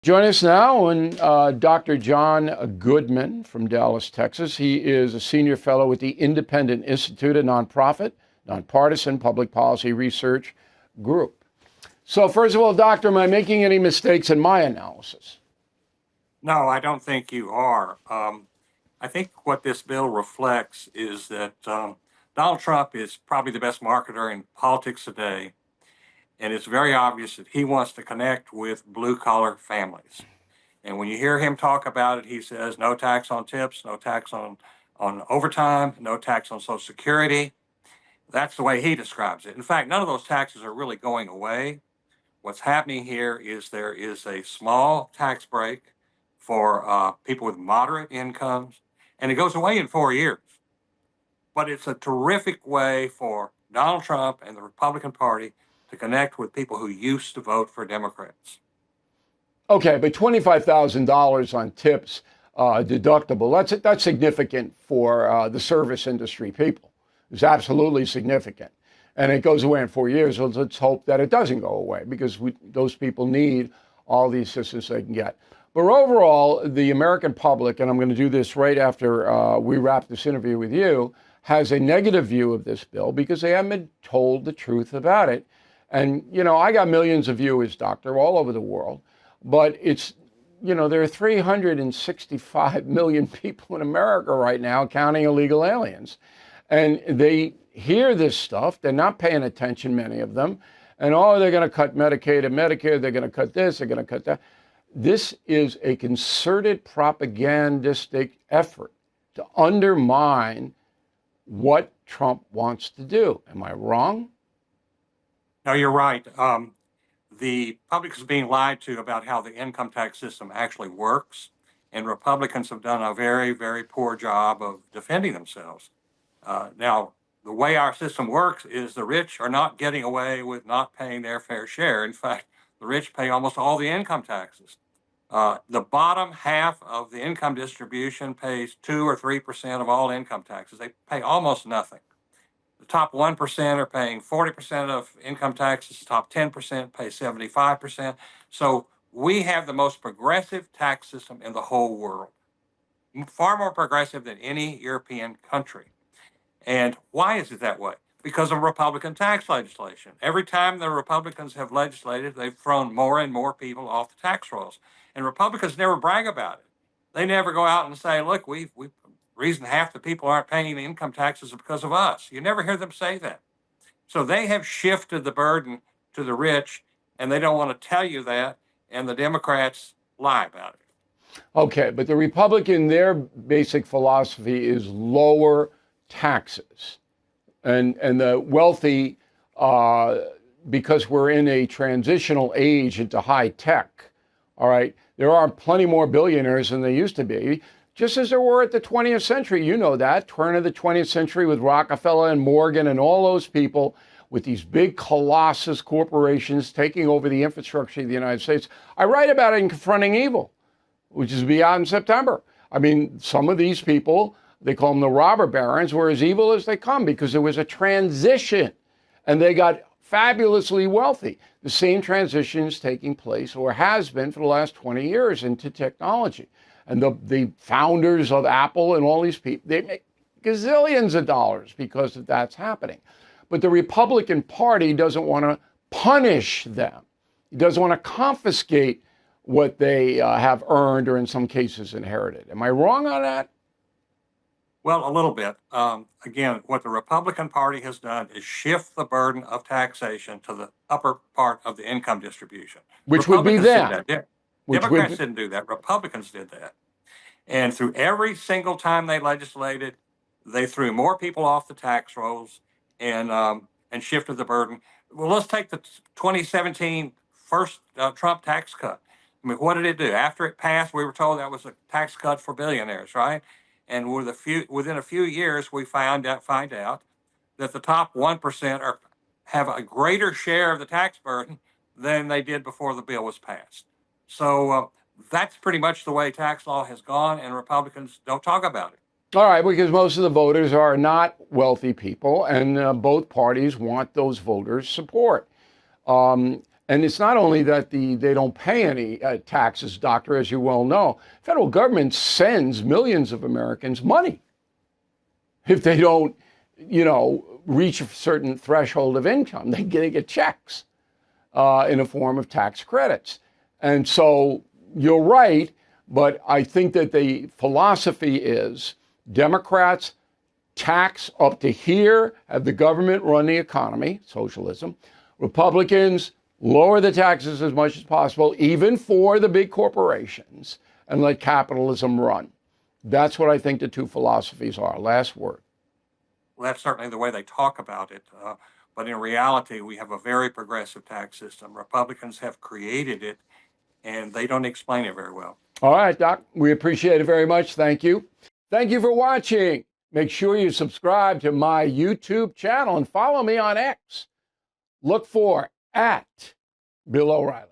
Join us now and Dr. John Goodman from Dallas, Texas. He is a senior fellow with the Independent Institute, a nonprofit, nonpartisan public policy research group. So first of all, doctor, am I making any mistakes in my analysis? No, I don't think you are. I think what this bill reflects is that Donald Trump is probably the best marketer in politics today. And it's very obvious that he wants to connect with blue collar families. And when you hear him talk about it, he says no tax on tips, no tax on overtime, no tax on Social Security. That's the way he describes it. In fact, none of those taxes are really going away. What's happening here is there is a small tax break for people with moderate incomes, and it goes away in 4 years. But it's a terrific way for Donald Trump and the Republican Party to connect with people who used to vote for Democrats. Okay, but $25,000 on tips deductible, that's significant for the service industry people. It's absolutely significant. And it goes away in 4 years. So let's hope that it doesn't go away because those people need all the assistance they can get. But overall, the American public, and I'm going to do this right after we wrap this interview with you, has a negative view of this bill because they haven't been told the truth about it. And, you know, I got millions of viewers, doctor, all over the world, but it's, you know, there are 365 million people in America right now, counting illegal aliens. And they hear this stuff. They're not paying attention, many of them. And, oh, they're going to cut Medicaid and Medicare. They're going to cut this. They're going to cut that. This is a concerted propagandistic effort to undermine what Trump wants to do. Am I wrong? No, you're right. The public is being lied to about how the income tax system actually works, and Republicans have done a very, very poor job of defending themselves. Now, the way our system works is the rich are not getting away with not paying their fair share. In fact, the rich pay almost all the income taxes. The bottom half of the income distribution pays 2 or 3% of all income taxes. They pay almost nothing. The top 1% are paying 40% of income taxes. The top 10% pay 75%. So we have the most progressive tax system in the whole world, far more progressive than any European country. And why is it that way? Because of Republican tax legislation. Every time the Republicans have legislated, they've thrown more and more people off the tax rolls. And Republicans never brag about it. They never go out and say, look, we reason half the people aren't paying the income taxes is because of us. You never hear them say that. So they have shifted the burden to the rich, and they don't want to tell you that, and the Democrats lie about it. Okay, but the Republican, their basic philosophy is lower taxes. And the wealthy, because we're in a transitional age into high tech, all right, there are plenty more billionaires than there used to be. Just as there were at the 20th century, you know that, turn of the 20th century with Rockefeller and Morgan and all those people with these big colossus corporations taking over the infrastructure of the United States. I write about it in Confronting Evil, which is to be out in September. I mean, some of these people, they call them the robber barons, were as evil as they come because there was a transition and they got fabulously wealthy. The same transition is taking place or has been for the last 20 years into technology. And the founders of Apple and all these people, they make gazillions of dollars because that's happening. But the Republican Party doesn't want to punish them. It doesn't want to confiscate what they have earned or in some cases inherited. Am I wrong on that? Well, a little bit. Again, what the Republican Party has done is shift the burden of taxation to the upper part of the income distribution. Which would be them. Democrats didn't do that. Republicans did that. And through every single time they legislated, they threw more people off the tax rolls and shifted the burden. Well, let's take the 2017 first Trump tax cut. I mean, what did it do? After it passed, we were told that was a tax cut for billionaires, right? And within a few years, we find out that the top 1% have a greater share of the tax burden than they did before the bill was passed. So that's pretty much the way tax law has gone, and Republicans don't talk about it. All right, because most of the voters are not wealthy people, and both parties want those voters' support. And it's not only that they don't pay any taxes, Doctor, as you well know. Federal government sends millions of Americans money if they don't, reach a certain threshold of income. They get checks in a form of tax credits. And so you're right, but I think that the philosophy is Democrats tax up to here, have the government run the economy, socialism. Republicans lower the taxes as much as possible, even for the big corporations, and let capitalism run. That's what I think the two philosophies are. Last word. Well, that's certainly the way they talk about it. But in reality, we have a very progressive tax system. Republicans have created it, and they don't explain it very well. All right, Doc, we appreciate it very much. Thank you. Thank you for watching. Make sure you subscribe to my YouTube channel and follow me on X. Look for @Bill O'Reilly.